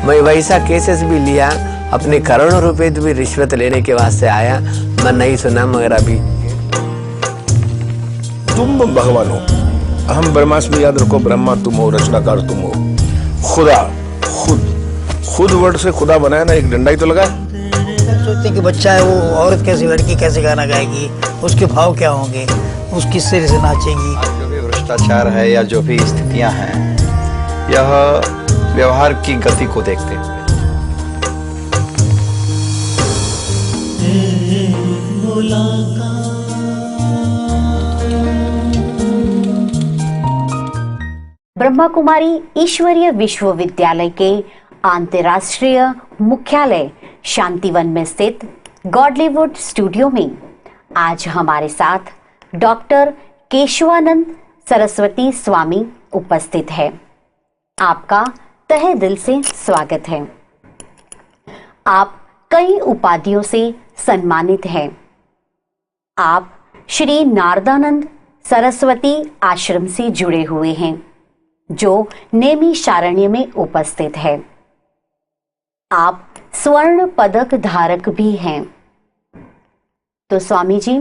मैं वैसा केसेस भी लिया, अपने करोड़ों रुपए भी रिश्वत लेने के वास्ते आया, मैं नहीं सुना। मगर अभी तुम भगवान हो, अहम ब्रह्मास्मि, याद रखो, ब्रह्मा तुम हो, रचनाकार तुम हो। खुदा खुद वर्ड से खुदा बनाया ना, एक डंडा ही तो लगा है। सोचते कि बच्चा है, वो औरत कैसी, लड़की कैसे गाना गाएगी, उसके भाव क्या होंगे, उस किस तरह से नाचेगी। जो भी भ्रष्टाचार है या जो भी स्थितियां हैं, यह व्यवहार की गति को देखते हुए ब्रह्मा कुमारी ईश्वरीय विश्वविद्यालय के अंतर्राष्ट्रीय मुख्यालय शांतिवन में स्थित गॉडलीवुड स्टूडियो में आज हमारे साथ डॉक्टर केशवानंद सरस्वती स्वामी उपस्थित है। आपका तहे दिल से स्वागत है। आप कई उपाधियों से सम्मानित हैं। आप श्री नारदानंद सरस्वती आश्रम से जुड़े हुए हैं, जो नैमिषारण्य में उपस्थित है। आप स्वर्ण पदक धारक भी हैं। तो स्वामी जी,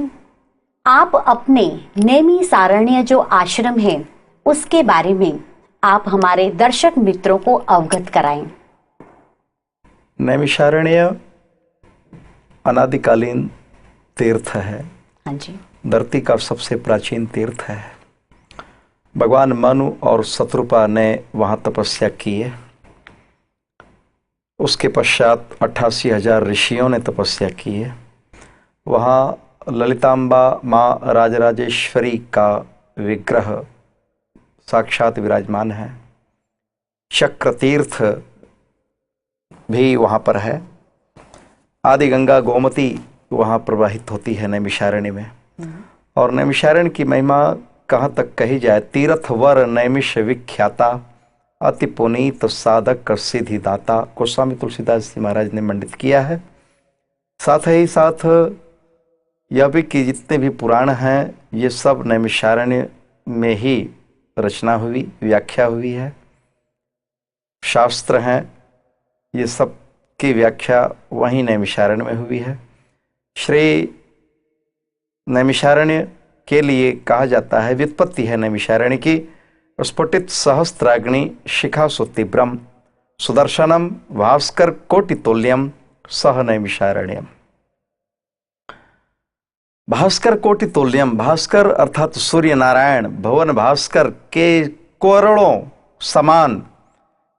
आप अपने नैमिषारण्य जो आश्रम है उसके बारे में आप हमारे दर्शक मित्रों को अवगत कराएं। नैमिषारण्य अनादिकालीन तीर्थ है। हाँ जी। धरती का सबसे प्राचीन तीर्थ है। भगवान मनु और शत्रुपा ने वहाँ तपस्या की है। उसके पश्चात 88,000 ऋषियों ने तपस्या की है। वहाँ ललितांबा माँ राजराजेश्वरी का विग्रह साक्षात विराजमान है। चक्र तीर्थ भी वहाँ पर है। आदि गंगा गोमती वहाँ प्रवाहित होती है नैमिषारण्य में। और नैमिषारण्य की महिमा कहाँ तक कही जाए, तीर्थवर नैमिष विख्याता, अति पुनीत साधक सिद्धि दाता, गोस्वामी तुलसीदास जी महाराज ने मंडित किया है। साथ ही साथ यह भी कि जितने भी पुराण हैं ये सब नैमिषारण्य में ही रचना हुई, व्याख्या हुई है। शास्त्र हैं ये सब की व्याख्या वहीं नैमिषारण्य में हुई है। श्री नैमिषारण्य के लिए कहा जाता है, व्युत्पत्ति है नैमिषारण्य की, स्फुटित सहस्त्राग्नि शिखा सुतीव्रम सुदर्शनम भास्कर कोटितुल्यम सह नैमिषारण्यम। भास्कर कोटितुल्यम, भास्कर अर्थात सूर्य नारायण, भुवन भास्कर के करोड़ों समान,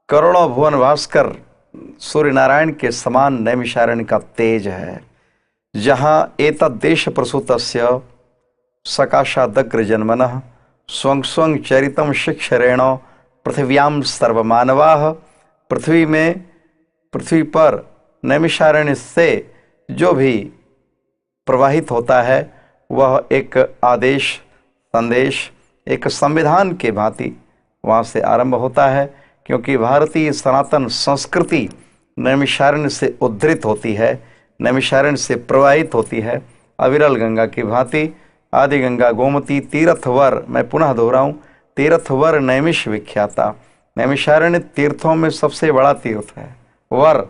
करोड़ों भुवन भास्कर सूर्य नारायण के समान नैमिषारण्य का तेज है। जहाँ एतद्देश प्रसूतस्य सकाशादग्र जन्मनः स्वं स्वं चरितम शिक्षरेण पृथिव्याम सर्वमानवाः। पृथ्वी पर नैमिषारण्य से जो भी प्रवाहित होता है वह एक आदेश, संदेश, एक संविधान के भांति वहाँ से आरंभ होता है। क्योंकि भारतीय सनातन संस्कृति नैमिषारण्य से उद्धृत होती है, नैमिषारण्य से प्रवाहित होती है। अविरल गंगा की भांति आदि गंगा गोमती तीर्थवर, मैं पुनः दोहराऊं, तीर्थवर नैमिष विख्याता। नैमिषारण्य तीर्थों में सबसे बड़ा तीर्थ है। वर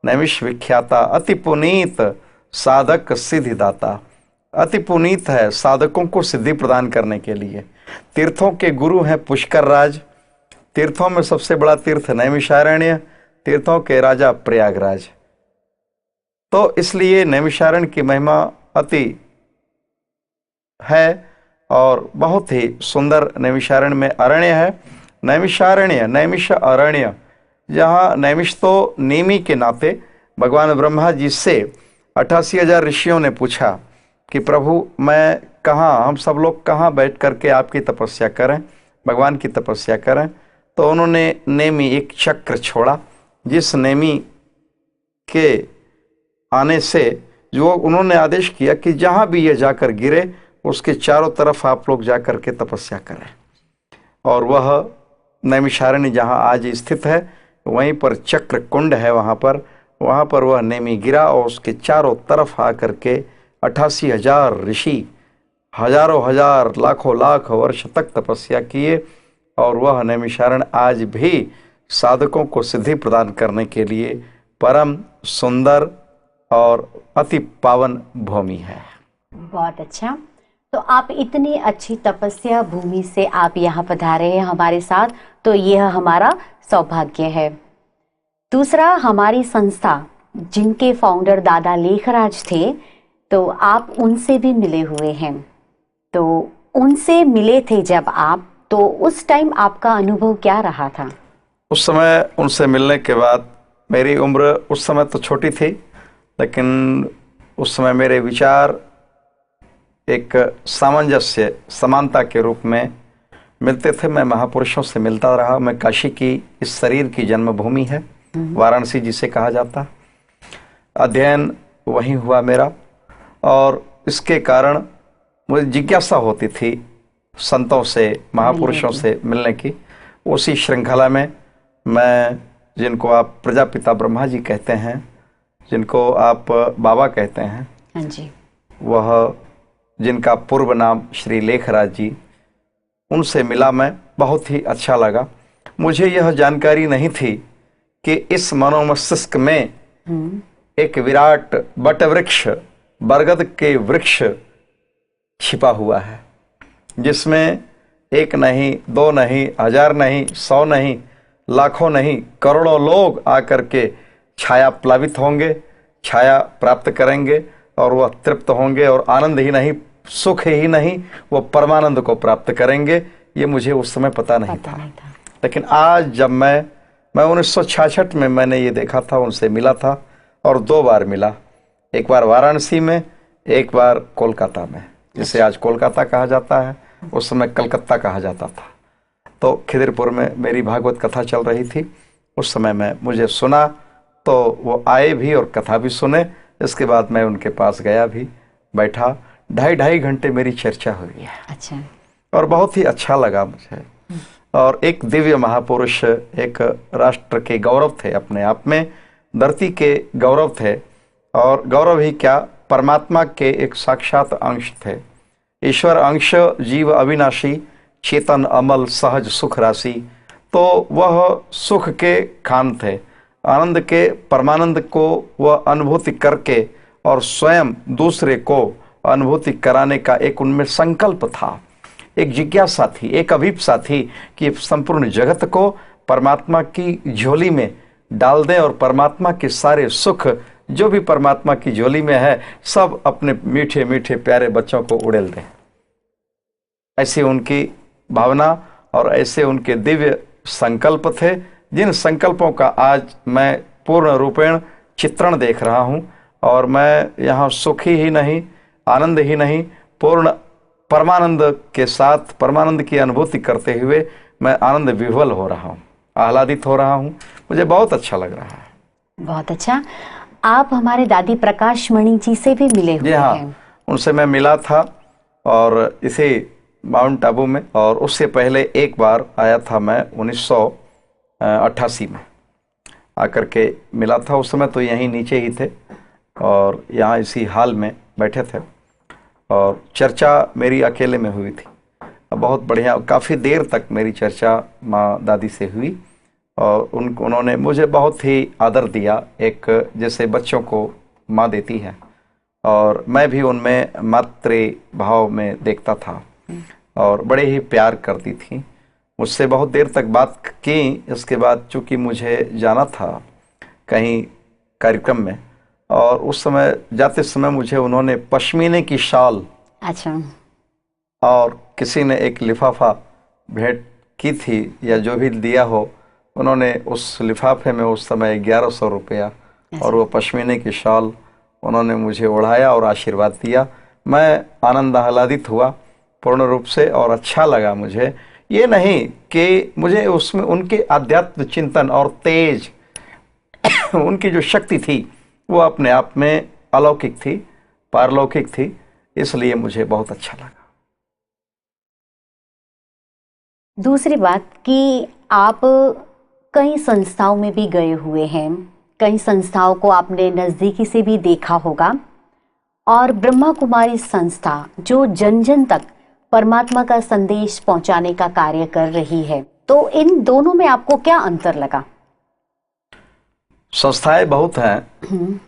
नैमिष विख्याता, अति पुनीत साधक सिद्धिदाता, अति पुनीत है साधकों को सिद्धि प्रदान करने के लिए। तीर्थों के गुरु हैं पुष्कर राज। तीर्थों में सबसे बड़ा तीर्थ नैमिषारण्य, तीर्थों के राजा प्रयागराज। तो इसलिए नैमिषारण्य की महिमा अति है और बहुत ही सुंदर नैमिषारण्य में अरण्य है। नैमिषारण्य, नैमिष अरण्य, जहाँ नैमिष तो नेमी के नाते भगवान ब्रह्मा जी से 88,000 ऋषियों ने पूछा कि प्रभु मैं कहाँ, हम सब लोग कहाँ बैठ करके आपकी तपस्या करें, भगवान की तपस्या करें। तो उन्होंने नेमी एक चक्र छोड़ा, जिस नेमी के आने से जो उन्होंने आदेश किया कि जहाँ भी ये जाकर गिरे उसके चारों तरफ आप लोग जाकर के तपस्या करें। और वह नैमिषारण्य जहाँ आज स्थित है वहीं पर चक्र कुंड है। वहाँ पर वह नेमी गिरा और उसके चारों तरफ आकर के 88,000 ऋषि हजारों हजार लाखों लाख वर्ष तक तपस्या किए। और वह नैमिषारण्य आज भी साधकों को सिद्धि प्रदान करने के लिए परम सुंदर और अति पावन भूमि है। बहुत अच्छा। तो आप इतनी अच्छी तपस्या भूमि से आप यहाँ पधारे हैं हमारे साथ, तो यह हमारा सौभाग्य है। दूसरा, हमारी संस्था जिनके फाउंडर दादा लेखराज थे, तो आप उनसे भी मिले हुए हैं। तो उनसे मिले थे जब आप, तो उस टाइम आपका अनुभव क्या रहा था? उस समय उनसे मिलने के बाद मेरी उम्र उस समय तो छोटी थी, लेकिन उस समय मेरे विचार एक सामंजस्य समानता के रूप में मिलते थे। मैं महापुरुषों से मिलता रहा। मैं काशी की इस शरीर की जन्मभूमि है, वाराणसी जिसे कहा जाता, अध्ययन वहीं हुआ मेरा, और इसके कारण मुझे जिज्ञासा होती थी संतों से, महापुरुषों से मिलने की। उसी श्रृंखला में मैं, जिनको आप प्रजापिता ब्रह्मा जी कहते हैं, जिनको आप बाबा कहते हैं, हाँ जी, वह जिनका पूर्व नाम श्री लेखराज जी, उनसे मिला मैं। बहुत ही अच्छा लगा। मुझे यह जानकारी नहीं थी कि इस मनोमस्तिष्क में एक विराट बटवृक्ष, बरगद के वृक्ष छिपा हुआ है, जिसमें एक नहीं, दो नहीं, हजार नहीं, 100 नहीं, लाखों नहीं, करोड़ों लोग आकर के छाया प्लावित होंगे, छाया प्राप्त करेंगे, और वह तृप्त होंगे, और आनंद ही नहीं, सुख ही नहीं, वह परमानंद को प्राप्त करेंगे। ये मुझे उस समय पता नहीं था। लेकिन आज जब मैं 1966 में मैंने ये देखा था, उनसे मिला था, और 2 बार मिला। एक बार वाराणसी में, एक बार कोलकाता में, जिसे आज कोलकाता कहा जाता है, उस समय कलकत्ता कहा जाता था। तो खिदिरपुर में मेरी भागवत कथा चल रही थी। उस समय में मुझे सुना, तो वो आए भी और कथा भी सुने। इसके बाद मैं उनके पास गया भी, बैठा, 2.5 घंटे मेरी चर्चा हुई है। अच्छा। और बहुत ही अच्छा लगा मुझे। और एक दिव्य महापुरुष, एक राष्ट्र के गौरव थे, अपने आप में धरती के गौरव थे, और गौरव ही क्या, परमात्मा के एक साक्षात अंश थे। ईश्वर अंश, जीव अविनाशी, चेतन अमल, सहज सुख राशि। तो वह सुख के खान थे, आनंद के, परमानंद को वह अनुभूति करके और स्वयं दूसरे को अनुभूति कराने का एक उनमें संकल्प था, एक जिज्ञासा थी, एक अभिप्सा थी कि संपूर्ण जगत को परमात्मा की झोली में डाल दें, और परमात्मा के सारे सुख जो भी परमात्मा की झोली में है, सब अपने मीठे मीठे प्यारे बच्चों को उड़ेल दें। ऐसी उनकी भावना और ऐसे उनके दिव्य संकल्प थे, जिन संकल्पों का आज मैं पूर्ण रूपेण चित्रण देख रहा हूँ। और मैं यहाँ सुखी ही नहीं, आनंद ही नहीं, पूर्ण परमानंद के साथ परमानंद की अनुभूति करते हुए मैं आनंद विह्वल हो रहा हूँ, आह्लादित हो रहा हूँ। मुझे बहुत अच्छा लग रहा है। बहुत अच्छा। आप हमारे दादी प्रकाश मणि जी से भी मिले हुए हाँ, हैं। उनसे मैं मिला था, और इसे माउंट आबू में, और उससे पहले एक बार आया था मैं 1988 में आकर के मिला था। उस समय तो यहीं नीचे ही थे, और यहाँ इसी हाल में बैठे थे, और चर्चा मेरी अकेले में हुई थी। बहुत बढ़िया, काफ़ी देर तक मेरी चर्चा माँ दादी से हुई, और उन्होंने मुझे बहुत ही आदर दिया, एक जैसे बच्चों को माँ देती है, और मैं भी उनमें मातृ भाव में देखता था, और बड़े ही प्यार करती थी मुझसे। बहुत देर तक बात की। इसके बाद चूँकि मुझे जाना था कहीं कार्यक्रम में, और उस समय जाते समय मुझे उन्होंने पश्मीने की शाल, अच्छा, और किसी ने एक लिफाफा भेंट की थी या जो भी दिया हो, उन्होंने उस लिफाफे में उस समय 1100 रुपया और वो पश्मीने की शाल उन्होंने मुझे ओढ़ाया और आशीर्वाद दिया। मैं आनंद आह्लादित हुआ पूर्ण रूप से, और अच्छा लगा मुझे। ये नहीं कि मुझे उसमें उनके आध्यात्म चिंतन और तेज उनकी जो शक्ति थी वो अपने आप में अलौकिक थी, पारलौकिक थी, इसलिए मुझे बहुत अच्छा लगा। दूसरी बात कि आप कई संस्थाओं में भी गए हुए हैं, कई संस्थाओं को आपने नज़दीकी से भी देखा होगा, और ब्रह्मा कुमारी संस्था जो जन जन तक परमात्मा का संदेश पहुंचाने का कार्य कर रही है, तो इन दोनों में आपको क्या अंतर लगा? संस्थाएं बहुत हैं,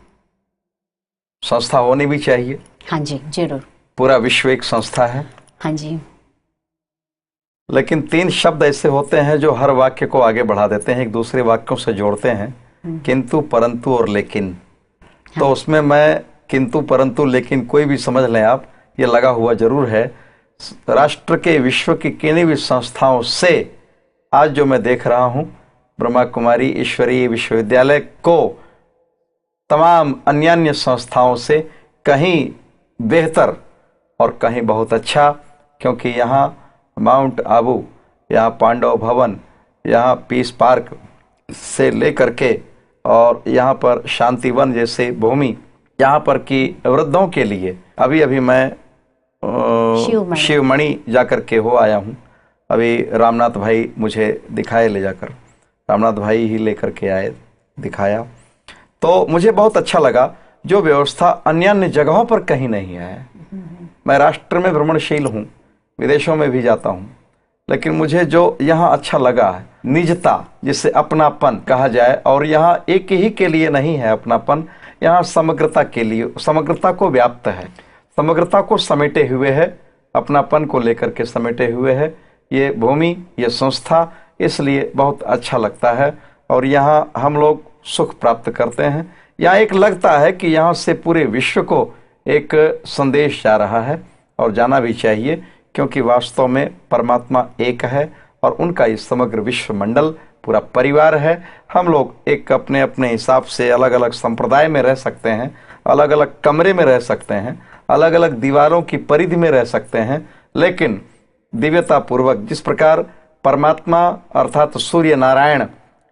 संस्था होनी भी चाहिए। हाँ जी, जरूर। पूरा विश्व एक संस्था है। हाँ जी। लेकिन 3 शब्द ऐसे होते हैं जो हर वाक्य को आगे बढ़ा देते हैं, एक दूसरे वाक्यों से जोड़ते हैं, किंतु, परंतु और लेकिन। तो उसमें मैं किंतु, परंतु, लेकिन कोई भी समझ लें आप, ये लगा हुआ जरूर है। राष्ट्र के, विश्व की किन्हीं भी संस्थाओं से आज जो मैं देख रहा हूँ, ब्रह्मा कुमारी ईश्वरीय विश्वविद्यालय को तमाम अन्य संस्थाओं से कहीं बेहतर और कहीं बहुत अच्छा, क्योंकि यहाँ माउंट आबू, यहाँ पांडव भवन, यहाँ पीस पार्क से लेकर के और यहाँ पर शांतिवन जैसे भूमि, यहाँ पर की वृद्धों के लिए अभी मैं शिवमणि जाकर के हो आया हूँ। अभी रामनाथ भाई मुझे दिखाए ले जाकर, रामनाथ भाई ही लेकर के आए, दिखाया, तो मुझे बहुत अच्छा लगा। जो व्यवस्था अन्य जगहों पर कहीं नहीं है। मैं राष्ट्र में भ्रमणशील हूँ, विदेशों में भी जाता हूँ, लेकिन मुझे जो यहाँ अच्छा लगा है निजता, जिसे अपनापन कहा जाए, और यहाँ एक ही के लिए नहीं है अपनापन, यहाँ समग्रता के लिए, समग्रता को व्याप्त है, समग्रता को समेटे हुए है, अपनापन को लेकर के समेटे हुए है ये भूमि, ये संस्था, इसलिए बहुत अच्छा लगता है। और यहाँ हम लोग सुख प्राप्त करते हैं। यहाँ एक लगता है कि यहाँ से पूरे विश्व को एक संदेश जा रहा है, और जाना भी चाहिए, क्योंकि वास्तव में परमात्मा एक है और उनका ये समग्र विश्व मंडल पूरा परिवार है। हम लोग एक अपने अपने हिसाब से अलग अलग संप्रदाय में रह सकते हैं, अलग अलग कमरे में रह सकते हैं, अलग अलग दीवारों की परिधि में रह सकते हैं, लेकिन दिव्यता पूर्वक जिस प्रकार परमात्मा अर्थात सूर्य नारायण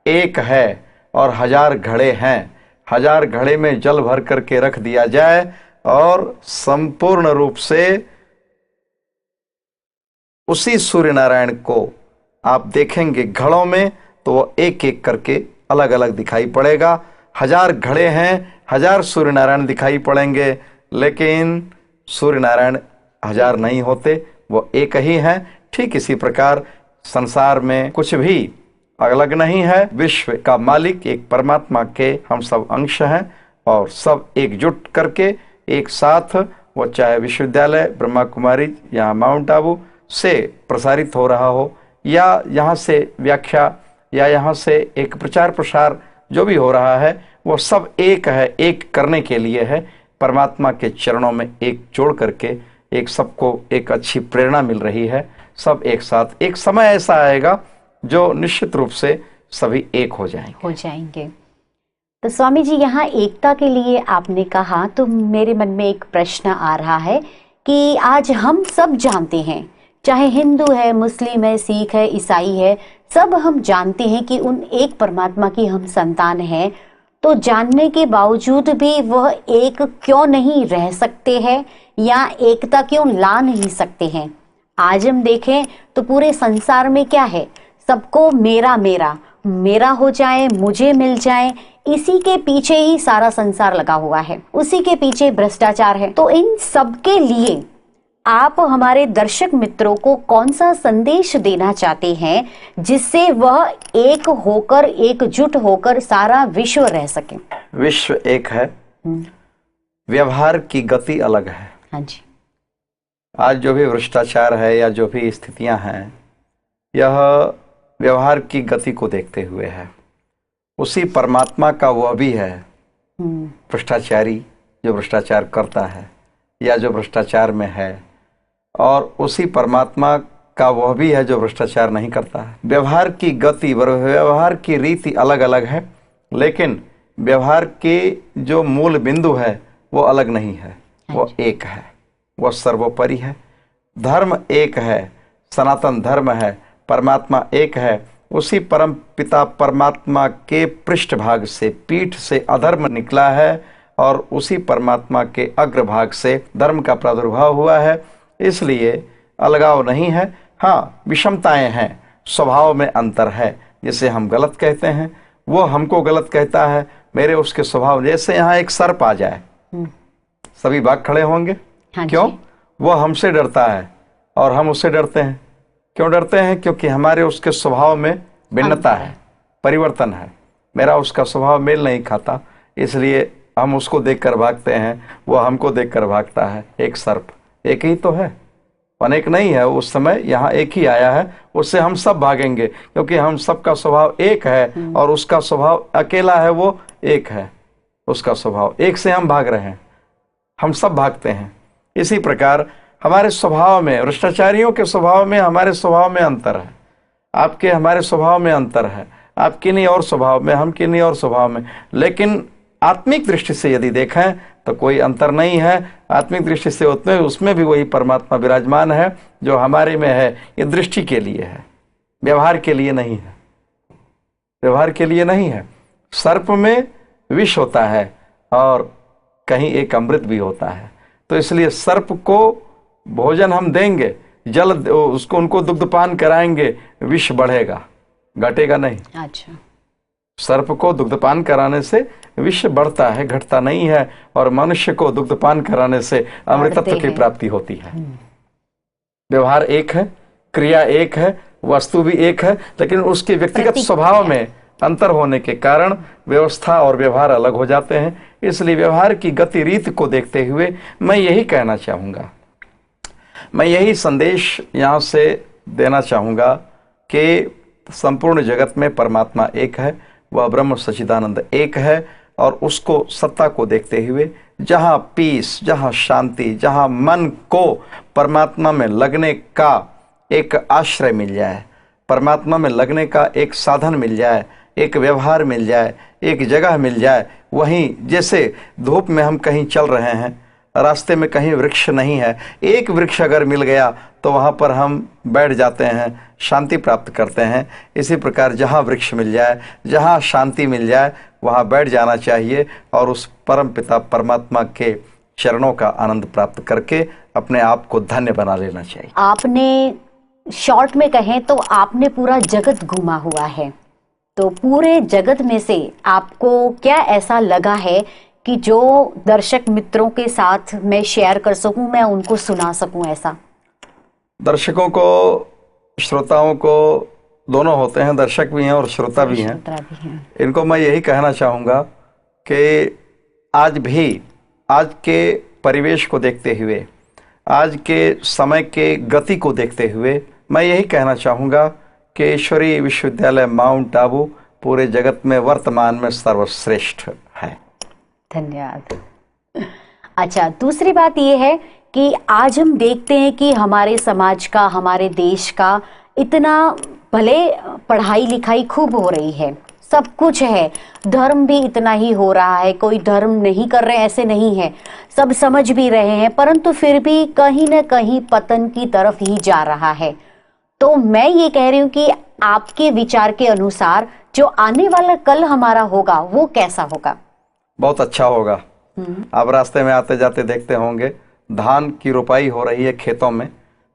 एक है और 1000 घड़े हैं, 1000 घड़े में जल भर करके रख दिया जाए और संपूर्ण रूप से उसी सूर्य नारायण को आप देखेंगे घड़ों में, तो वो एक एक करके अलग अलग दिखाई पड़ेगा। 1000 घड़े हैं, 1000 सूर्य नारायण दिखाई पड़ेंगे, लेकिन सूर्य नारायण 1000 नहीं होते, वो एक ही हैं। ठीक इसी प्रकार संसार में कुछ भी अलग नहीं है। विश्व का मालिक एक परमात्मा के हम सब अंश हैं, और सब एकजुट करके एक साथ, वो चाहे विश्वविद्यालय ब्रह्मा कुमारी यहाँ माउंट आबू से प्रसारित हो रहा हो, या यहाँ से व्याख्या, या यहाँ से एक प्रचार प्रसार जो भी हो रहा है, वो सब एक है, एक करने के लिए है, परमात्मा के चरणों में एक जोड़ करके एक सबको एक अच्छी प्रेरणा मिल रही है। सब एक साथ, एक समय ऐसा आएगा जो निश्चित रूप से सभी एक हो जाएंगे। तो स्वामी जी, यहाँ एकता के लिए आपने कहा, तो मेरे मन में एक प्रश्न आ रहा है कि आज हम सब जानते हैं, चाहे हिंदू है, मुस्लिम है, सिख है, ईसाई है, सब हम जानते हैं कि उन एक परमात्मा की हम संतान हैं, तो जानने के बावजूद भी वह एक क्यों नहीं रह सकते हैं, या एकता क्यों ला नहीं सकते हैं? आज हम देखें तो पूरे संसार में क्या है, सबको मेरा मेरा मेरा हो जाए, मुझे मिल जाए, इसी के पीछे ही सारा संसार लगा हुआ है, उसी के पीछे भ्रष्टाचार है। तो इन सब के लिए आप हमारे दर्शक मित्रों को कौन सा संदेश देना चाहते हैं, जिससे वह एक होकर, एकजुट होकर सारा विश्व रह सके? विश्व एक है, व्यवहार की गति अलग है। हाँ जी। आज जो भी भ्रष्टाचार है या जो भी स्थितियां हैं, यह व्यवहार की गति को देखते हुए है। उसी परमात्मा का वह भी है भ्रष्टाचारी जो भ्रष्टाचार करता है या जो भ्रष्टाचार में है, और उसी परमात्मा का वह भी है जो भ्रष्टाचार नहीं करता है। व्यवहार की गति, व्यवहार की रीति अलग अलग है, लेकिन व्यवहार के जो मूल बिंदु है वो अलग नहीं है, वो एक है, वह सर्वोपरि है। धर्म एक है, सनातन धर्म है, परमात्मा एक है। उसी परम पिता परमात्मा के पृष्ठभाग से, पीठ से अधर्म निकला है, और उसी परमात्मा के अग्रभाग से धर्म का प्रादुर्भाव हुआ है। इसलिए अलगाव नहीं है। हाँ, विषमताएं हैं, स्वभाव में अंतर है। जिसे हम गलत कहते हैं वो हमको गलत कहता है, मेरे उसके स्वभाव। जैसे यहाँ एक सर्प आ जाए, सभी भाग खड़े होंगे। हाँ, क्यों? वो हमसे डरता है और हम उससे डरते हैं। क्यों डरते हैं? क्योंकि हमारे उसके स्वभाव में भिन्नता है, परिवर्तन है। मेरा उसका स्वभाव मेल नहीं खाता, इसलिए हम उसको देखकर भागते हैं, वो हमको देखकर भागता है। एक सर्प एक ही तो है, अनेक नहीं है। उस समय यहाँ एक ही आया है, उससे हम सब भागेंगे, क्योंकि हम सबका स्वभाव एक है और उसका स्वभाव अकेला है, वो एक है, उसका स्वभाव एक से हम भाग रहे हैं, हम सब भागते हैं। इसी प्रकार हमारे स्वभाव में, भ्रष्टाचारियों के स्वभाव में हमारे स्वभाव में अंतर है, आपके हमारे स्वभाव में अंतर है, आप किन्हीं और स्वभाव में, हम किन्हीं और स्वभाव में। लेकिन आत्मिक दृष्टि से यदि देखें तो कोई अंतर नहीं है। आत्मिक दृष्टि से उसमें भी वही परमात्मा विराजमान है जो हमारे में है। ये दृष्टि के लिए है, व्यवहार के लिए नहीं है, व्यवहार के लिए नहीं है। सर्प में विष होता है और कहीं एक अमृत भी होता है, तो इसलिए सर्प को भोजन हम देंगे, जल उसको उनको दुग्धपान कराएंगे, विष बढ़ेगा, घटेगा नहीं। अच्छा, सर्प को दुग्धपान कराने से विष बढ़ता है, घटता नहीं है। और मनुष्य को दुग्धपान कराने से अमृतत्व की प्राप्ति होती है। व्यवहार एक है, क्रिया एक है, वस्तु भी एक है, लेकिन उसके व्यक्तिगत स्वभाव में अंतर होने के कारण व्यवस्था और व्यवहार अलग हो जाते हैं। इसलिए व्यवहार की गति रीति को देखते हुए मैं यही कहना चाहूँगा, मैं यही संदेश यहाँ से देना चाहूँगा कि संपूर्ण जगत में परमात्मा एक है, वह ब्रह्म सच्चिदानंद एक है। और उसको सत्ता को देखते हुए जहाँ पीस, जहाँ शांति, जहाँ मन को परमात्मा में लगने का एक आश्रय मिल जाए, परमात्मा में लगने का एक साधन मिल जाए, एक व्यवहार मिल जाए, एक जगह मिल जाए, वहीं जैसे धूप में हम कहीं चल रहे हैं, रास्ते में कहीं वृक्ष नहीं है, एक वृक्ष अगर मिल गया तो वहाँ पर हम बैठ जाते हैं, शांति प्राप्त करते हैं। इसी प्रकार जहाँ वृक्ष मिल जाए, जहाँ शांति मिल जाए, वहाँ बैठ जाना चाहिए और उस परम पिता परमात्मा के चरणों का आनंद प्राप्त करके अपने आप को धन्य बना लेना चाहिए। आपने शॉर्ट में कहें तो आपने पूरा जगत घूमा हुआ है, तो पूरे जगत में से आपको क्या ऐसा लगा है कि जो दर्शक मित्रों के साथ मैं शेयर कर सकूं, मैं उनको सुना सकूं? ऐसा दर्शकों को, श्रोताओं को दोनों होते हैं, दर्शक भी हैं और श्रोता भी हैं। इनको मैं यही कहना चाहूँगा कि आज भी, आज के परिवेश को देखते हुए, आज के समय के गति को देखते हुए मैं यही कहना चाहूँगा कि ईश्वरीय विश्वविद्यालय माउंट आबू पूरे जगत में वर्तमान में सर्वश्रेष्ठ है। धन्यवाद। अच्छा, दूसरी बात यह है कि आज हम देखते हैं कि हमारे समाज का, हमारे देश का इतना, भले पढ़ाई लिखाई खूब हो रही है, सब कुछ है, धर्म भी इतना ही हो रहा है, कोई धर्म नहीं कर रहे ऐसे नहीं है, सब समझ भी रहे हैं, परंतु फिर भी कहीं ना कहीं पतन की तरफ ही जा रहा है। तो मैं ये कह रही हूँ कि आपके विचार के अनुसार जो आने वाला कल हमारा होगा वो कैसा होगा? बहुत अच्छा होगा। आप रास्ते में आते जाते देखते होंगे धान की रोपाई हो रही है खेतों में।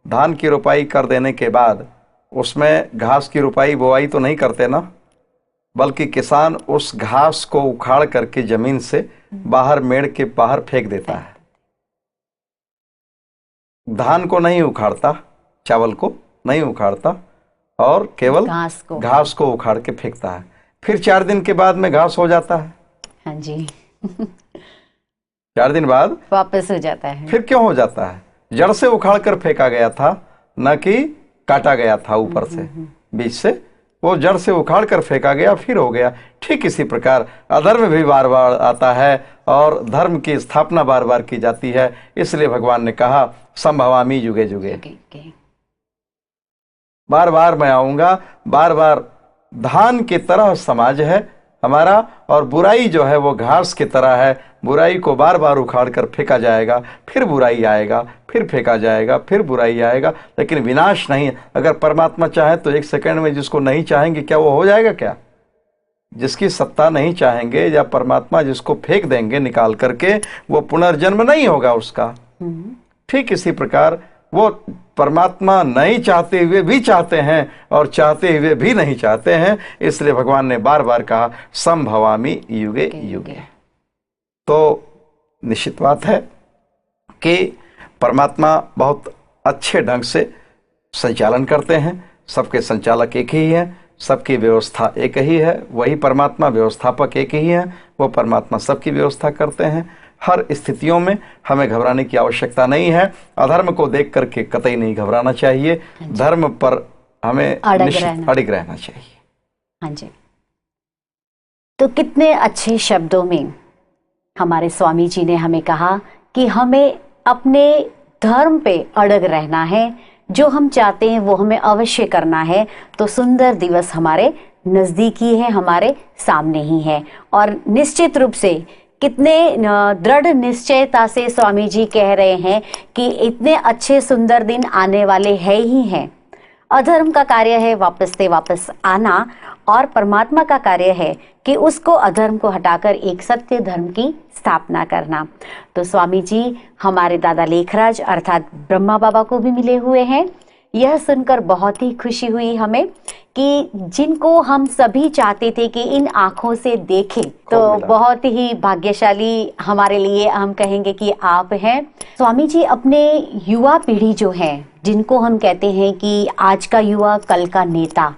धान की रोपाई कर देने के बाद उसमें घास की रोपाई बोआई तो नहीं करते ना, बल्कि किसान उस घास को उखाड़ करके जमीन से बाहर, मेड़ के बाहर फेंक देता है। धान को नहीं उखाड़ता, चावल को नहीं उखाड़ता और केवल घास को उखाड़ के फेंकता है। फिर 4 दिन के बाद में घास हो जाता है। हाँ जी 4 दिन बाद वापस हो जाता है। फिर क्यों हो जाता है? जड़ से उखाड़ कर फेंका गया था, न कि काटा गया था ऊपर से, बीच से वो जड़ से उखाड़ कर फेंका गया, फिर हो गया। ठीक इसी प्रकार अधर्म भी बार बार आता है और धर्म की स्थापना बार बार की जाती है। इसलिए भगवान ने कहा संभवामी युगे युगे, बार बार मैं आऊंगा, बार बार। धान की तरह समाज है हमारा और बुराई जो है वो घास की तरह है। बुराई को बार बार उखाड़ कर फेंका जाएगा, फिर बुराई आएगा, फिर फेंका जाएगा, फिर बुराई आएगा, लेकिन विनाश नहीं। अगर परमात्मा चाहे तो 1 सेकंड में जिसको नहीं चाहेंगे क्या वो हो जाएगा क्या? जिसकी सत्ता नहीं चाहेंगे या परमात्मा जिसको फेंक देंगे निकाल करके, वो पुनर्जन्म नहीं होगा उसका। ठीक इसी प्रकार वो परमात्मा नहीं चाहते हुए भी चाहते हैं और चाहते हुए भी नहीं चाहते हैं। इसलिए भगवान ने बार बार कहा संभवामी युगे युगे। तो निश्चित बात है कि परमात्मा बहुत अच्छे ढंग से संचालन करते हैं। सबके संचालक एक ही हैं, सबकी व्यवस्था एक ही है, वही परमात्मा व्यवस्थापक एक ही है, वो परमात्मा सबकी व्यवस्था करते हैं। हर स्थितियों में हमें घबराने की आवश्यकता नहीं है। अधर्म को देख करके कतई नहीं घबराना चाहिए, धर्म पर हमें अडिग रहना चाहिए। हाँ जी। तो कितने अच्छे शब्दों में हमारे स्वामी जी ने हमें कहा कि हमें अपने धर्म पे अड़ग रहना है, जो हम चाहते हैं वो हमें अवश्य करना है। तो सुंदर दिवस हमारे नज़दीक ही है, हमारे सामने ही है। और निश्चित रूप से कितने दृढ़ निश्चयता से स्वामी जी कह रहे हैं कि इतने अच्छे सुंदर दिन आने वाले हैं ही हैं। अधर्म का कार्य है वापस से वापस आना, और परमात्मा का कार्य है कि उसको अधर्म को हटाकर एक सत्य धर्म की स्थापना करना। तो स्वामी जी हमारे दादा लेखराज अर्थात ब्रह्मा बाबा को भी मिले हुए हैं। यह सुनकर बहुत ही खुशी हुई हमें कि जिनको हम सभी चाहते थे कि इन आंखों से देखें, तो बहुत ही भाग्यशाली हमारे लिए हम कहेंगे कि आप हैं। स्वामी जी अपने युवा पीढ़ी जो है, जिनको हम कहते हैं कि आज का युवा कल का नेता,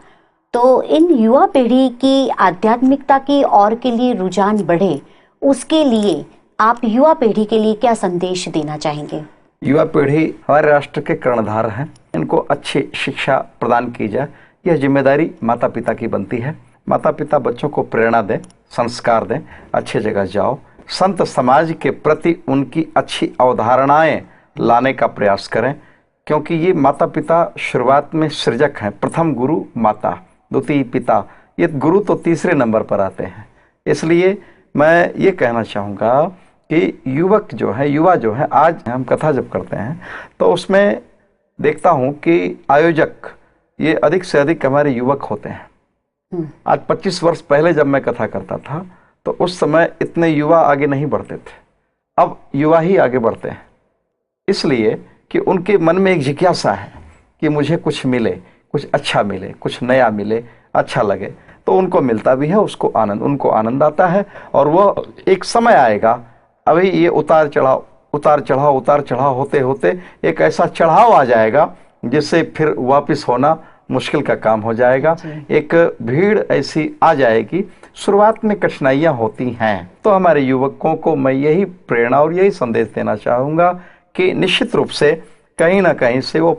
तो इन युवा पीढ़ी की आध्यात्मिकता की ओर के लिए रुझान बढ़े, उसके लिए आप युवा पीढ़ी के लिए क्या संदेश देना चाहेंगे? युवा पीढ़ी हमारे राष्ट्र के कर्णधार हैं, इनको अच्छी शिक्षा प्रदान की जाए, यह जिम्मेदारी माता पिता की बनती है। माता पिता बच्चों को प्रेरणा दें, संस्कार दें, अच्छी जगह जाओ, संत समाज के प्रति उनकी अच्छी अवधारणाएं लाने का प्रयास करें, क्योंकि ये माता पिता शुरुआत में सृजक हैं। प्रथम गुरु माता, द्वितीय पिता, ये गुरु तो तीसरे नंबर पर आते हैं। इसलिए मैं ये कहना चाहूँगा कि युवक जो है, युवा जो है, आज हम कथा जब करते हैं तो उसमें देखता हूँ कि आयोजक ये अधिक से अधिक हमारे युवक होते हैं। आज 25 वर्ष पहले जब मैं कथा करता था तो उस समय इतने युवा आगे नहीं बढ़ते थे, अब युवा ही आगे बढ़ते हैं। इसलिए कि उनके मन में एक जिज्ञासा है कि मुझे कुछ मिले, कुछ अच्छा मिले, कुछ नया मिले, अच्छा लगे, तो उनको मिलता भी है, उसको आनंद, उनको आनंद आता है। और वो एक समय आएगा, अभी ये उतार चढ़ाव होते होते एक ऐसा चढ़ाव आ जाएगा जिससे फिर वापस होना मुश्किल का काम हो जाएगा। एक भीड़ ऐसी आ जाएगी, शुरुआत में कठिनाइयाँ होती हैं। तो हमारे युवकों को मैं यही प्रेरणा और यही संदेश देना चाहूँगा कि निश्चित रूप से कहीं ना कहीं से वो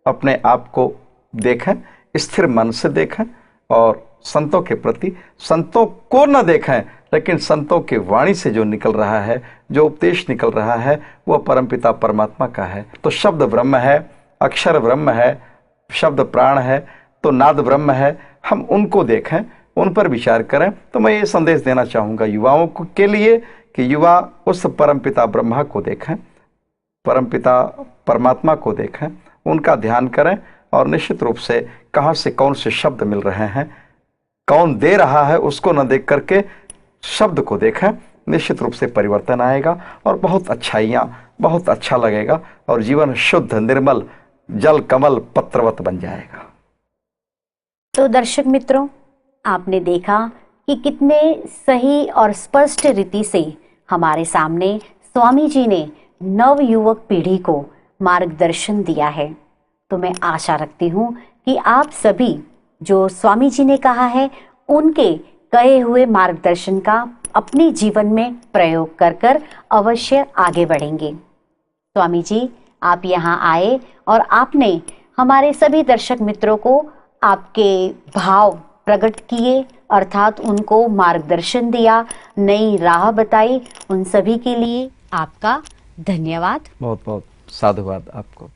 अपने आप को देखें, स्थिर मन से देखें, और संतों के प्रति, संतों को न देखें लेकिन संतों के वाणी से जो निकल रहा है, जो उपदेश निकल रहा है, वह परमपिता परमात्मा का है। तो शब्द ब्रह्म है, अक्षर ब्रह्म है, शब्द प्राण है, तो नाद ब्रह्म है। हम उनको देखें, उन पर विचार करें। तो मैं ये संदेश देना चाहूँगा युवाओं के लिए कि युवा उस परमपिता ब्रह्मा को देखें, परमपिता परमात्मा को देखें, उनका ध्यान करें, और निश्चित रूप से कहाँ से कौन से शब्द मिल रहे हैं, कौन दे रहा है, उसको न देख करके शब्द को देखें। निश्चित रूप से परिवर्तन आएगा और बहुत अच्छाइयाँ, बहुत अच्छा लगेगा, और जीवन शुद्ध निर्मल जल कमल पत्रवत बन जाएगा। तो दर्शक मित्रों, आपने देखा कि कितने सही और स्पष्ट रीति से हमारे सामने स्वामी जी ने नव युवक पीढ़ी को मार्गदर्शन दिया है। तो मैं आशा रखती हूँ कि आप सभी जो स्वामी जी ने कहा है, उनके कहे हुए मार्गदर्शन का अपने जीवन में प्रयोग कर कर अवश्य आगे बढ़ेंगे। स्वामी जी, आप यहाँ आए और आपने हमारे सभी दर्शक मित्रों को आपके भाव प्रकट किए, अर्थात उनको मार्गदर्शन दिया, नई राह बताई। उन सभी के लिए आपका धन्यवाद। बहुत बहुत साधुवाद आपको।